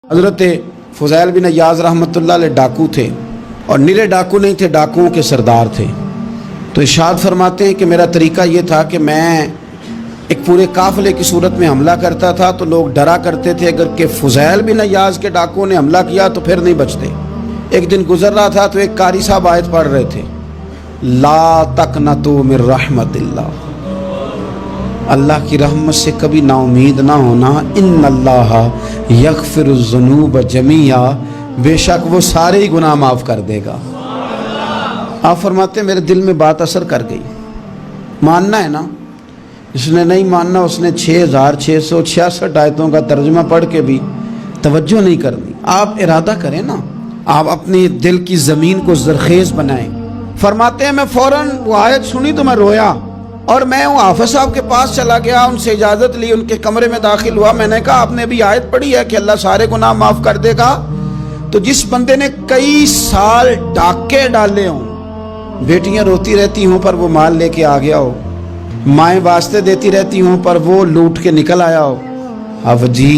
حضرت فضیل بن عیاض رحمۃ اللہ علیہ ڈاکو تھے، اور نرے ڈاکو نہیں تھے، ڈاکوؤں کے سردار تھے۔ تو ارشاد فرماتے ہیں کہ میرا طریقہ یہ تھا کہ میں ایک پورے قافلے کی صورت میں حملہ کرتا تھا تو لوگ ڈرا کرتے تھے اگر کہ فضیل بن عیاض کے ڈاکوؤں نے حملہ کیا تو پھر نہیں بچتے۔ ایک دن گزر رہا تھا تو ایک قاری صاحب آیت پڑھ رہے تھے، لا تقنطوا من رحمت اللہ، اللہ کی رحمت سے کبھی نا امید نہ ہونا، ان اللہ یغفر الذنوب جمیعا، بے شک وہ سارے ہی گناہ معاف کر دے گا۔ آپ فرماتے ہیں میرے دل میں بات اثر کر گئی، ماننا ہے نا۔ جس نے نہیں ماننا اس نے 6666 آیتوں کا ترجمہ پڑھ کے بھی توجہ نہیں کرنی۔ آپ ارادہ کریں نا، آپ اپنی دل کی زمین کو زرخیز بنائیں۔ فرماتے ہیں میں فوراً وہ آیت سنی تو میں رویا، اور میں وہ حافظ صاحب کے پاس چلا گیا، ان سے اجازت لی، ان کے کمرے میں داخل ہوا۔ میں نے کہا آپ نے بھی آیت پڑھی ہے کہ اللہ سارے گناہ معاف کر دے گا؟ تو جس بندے نے کئی سال ڈاکے ڈالے ہوں، بیٹیاں روتی رہتی ہوں پر وہ مال لے کے آ گیا ہو، مائیں واسطے دیتی رہتی ہوں پر وہ لوٹ کے نکل آیا ہو، اب جی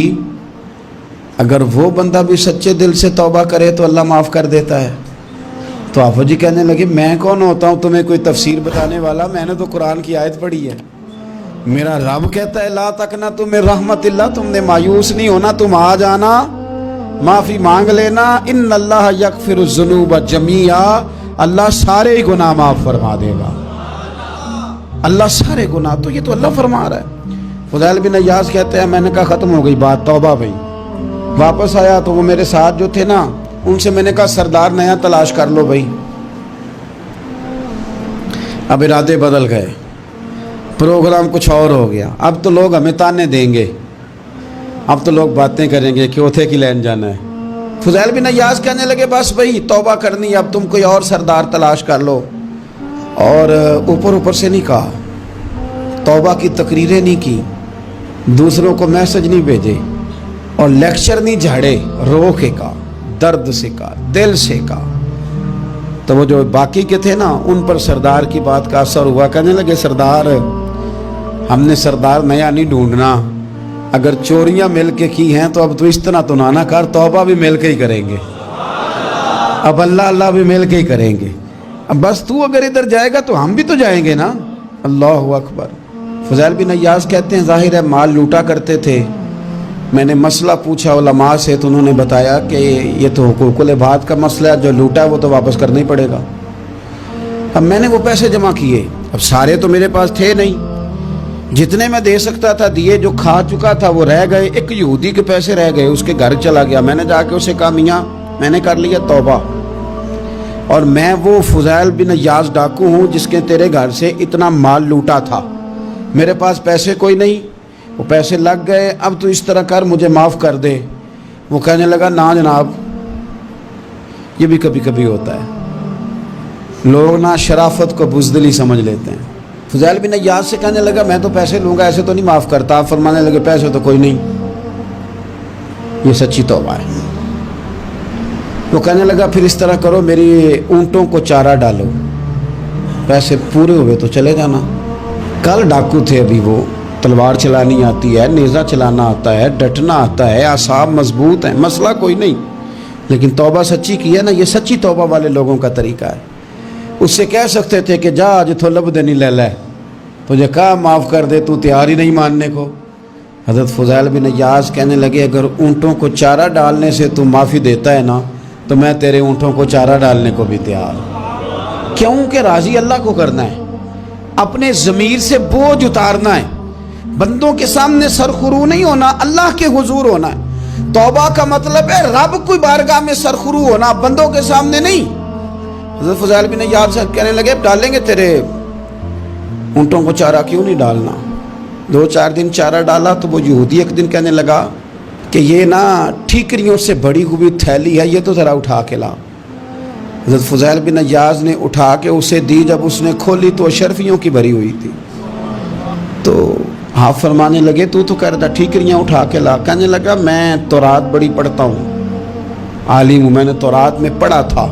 اگر وہ بندہ بھی سچے دل سے توبہ کرے تو اللہ معاف کر دیتا ہے۔ تو آفو جی کہنے لگے میں کون ہوتا ہوں تمہیں کوئی تفسیر بتانے والا، میں نے تو قرآن کی آیت پڑھی ہے، میرا رب کہتا ہے لا تقنطوا من رحمت اللہ، تم نے مایوس نہیں ہونا، تم آ جانا، معافی مانگ لینا، ان اللہ یغفر الذنوب جمیعا، اللہ سارے گناہ معاف فرما دے گا، اللہ سارے گناہ۔ تو یہ تو اللہ فرما رہا ہے۔ فضیل بن عیاض کہتے ہیں میں نے کہا ختم ہو گئی بات، توبہ بھائی۔ واپس آیا تو وہ میرے ساتھ جو تھے نا ان سے میں نے کہا سردار نیا تلاش کر لو بھائی۔ اب ارادے بدل گئے، پروگرام کچھ اور ہو گیا، اب تو لوگ ہمیں تانے دیں گے، اب تو لوگ باتیں کریں گے کہ اوتھے کی لین جانا ہے۔ فضیل بن عیاض کہنے لگے بس بھائی توبہ کرنی، اب تم کوئی اور سردار تلاش کر لو، اور اوپر سے نہیں کہا، توبہ کی تقریریں نہیں کی، دوسروں کو میسج نہیں بھیجے، اور لیکچر نہیں جھاڑے، رو کے کہا، درد سے کہا، دل سے کہا۔ تو وہ جو باقی کے تھے نا ان پر سردار کی بات کا اثر ہوا، کہنے لگے سردار ہم نے سردار نیا نہیں ڈھونڈنا، اگر چوریاں مل کے کی ہیں تو اب تو اس طرح تو نہ کر، توبہ بھی مل کے ہی کریں گے، اب اللہ بھی مل کے ہی کریں گے، اب بس تو اگر ادھر جائے گا تو ہم بھی تو جائیں گے نا۔ اللہ اکبر۔ فضیل بن عیاض کہتے ہیں ظاہر ہے مال لوٹا کرتے تھے، میں نے مسئلہ پوچھا علماء سے تو انہوں نے بتایا کہ یہ تو حقوق العباد کا مسئلہ ہے، جو لوٹا ہے وہ تو واپس کرنا ہی پڑے گا۔ اب میں نے وہ پیسے جمع کیے، اب سارے تو میرے پاس تھے نہیں، جتنے میں دے سکتا تھا دیے، جو کھا چکا تھا وہ رہ گئے، ایک یہودی کے پیسے رہ گئے، اس کے گھر چلا گیا، میں نے جا کے اسے کہا میاں میں نے کر لیا توبہ، اور میں وہ فضیل بن عیاض ڈاکو ہوں جس کے تیرے گھر سے اتنا مال لوٹا تھا، میرے پاس پیسے کوئی نہیں، وہ پیسے لگ گئے، اب تو اس طرح کر مجھے معاف کر دے۔ وہ کہنے لگا نا جناب، یہ بھی کبھی کبھی ہوتا ہے، لوگ نا شرافت کو بزدلی سمجھ لیتے ہیں۔ فضیل بن عیاض سے کہنے لگا میں تو پیسے لوں گا، ایسے تو نہیں معاف کرتا۔ آپ فرمانے لگے پیسے تو کوئی نہیں، یہ سچی توبہ ہے۔ وہ کہنے لگا پھر اس طرح کرو میری اونٹوں کو چارہ ڈالو، پیسے پورے ہوئے تو چلے جانا۔ کل ڈاکو تھے، ابھی وہ تلوار چلانی آتی ہے، نیزہ چلانا آتا ہے، ڈٹنا آتا ہے، اعصاب مضبوط ہیں، مسئلہ کوئی نہیں، لیکن توبہ سچی کی ہے نا، یہ سچی توبہ والے لوگوں کا طریقہ ہے۔ اس سے کہہ سکتے تھے کہ جا آج تو لب دینی لے لے، تجھے کہا معاف کر دے، تو تیار ہی نہیں ماننے کو۔ حضرت فضیل بن عیاض کہنے لگے اگر اونٹوں کو چارہ ڈالنے سے تو معافی دیتا ہے نا تو میں تیرے اونٹوں کو چارہ ڈالنے کو بھی تیار ہوں، کیونکہ راضی اللہ کو کرنا ہے، اپنے ضمیر سے بوجھ اتارنا ہے، بندوں کے سامنے سرخرو نہیں ہونا، اللہ کے حضور ہونا ہے۔ توبہ کا مطلب ہے رب کی بارگاہ میں سرخرو ہونا، بندوں کے سامنے نہیں۔ حضرت فضیل بن عیاض سے کہنے لگے ڈالیں گے تیرے اونٹوں کو چارہ، کیوں نہیں ڈالنا؟ 2-4 دن چارہ ڈالا تو وہ یہودی ایک دن کہنے لگا کہ یہ نا ٹھیکریوں سے بڑی ہوئی تھیلی ہے، یہ تو ذرا اٹھا کے لا۔ حضرت فضیل بن عیاض نے اٹھا کے اسے دی، جب اس نے کھولی تو اشرفیوں کی بھری ہوئی تھی۔ تو آپ فرمانے لگے تو کہہ رہا تھا ٹھیکریاں اٹھا کے لا، کہنے لگا میں تورات بڑی پڑھتا ہوں، عالم ہوں، میں نے تورات میں پڑھا تھا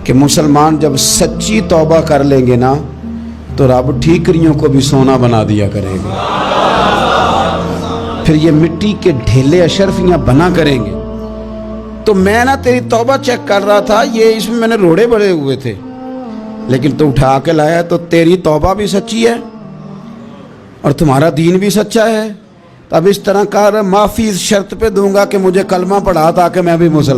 کہ مسلمان جب سچی توبہ کر لیں گے نا تو رب ٹھیکریوں کو بھی سونا بنا دیا کرے گا، پھر یہ مٹی کے ڈھیلے اشرفیاں بنا کریں گے، تو میں نا تیری توبہ چیک کر رہا تھا, یہ اس میں نے روڑے بڑے ہوئے تھے, لیکن تو اٹھا کے لایا تو تیری توبہ بھی سچی ہے اور تمہارا دین بھی سچا ہے. اب اس طرح کا معافی اس شرط پہ دوں گا کہ مجھے کلمہ پڑھا تاکہ میں بھی مسلمان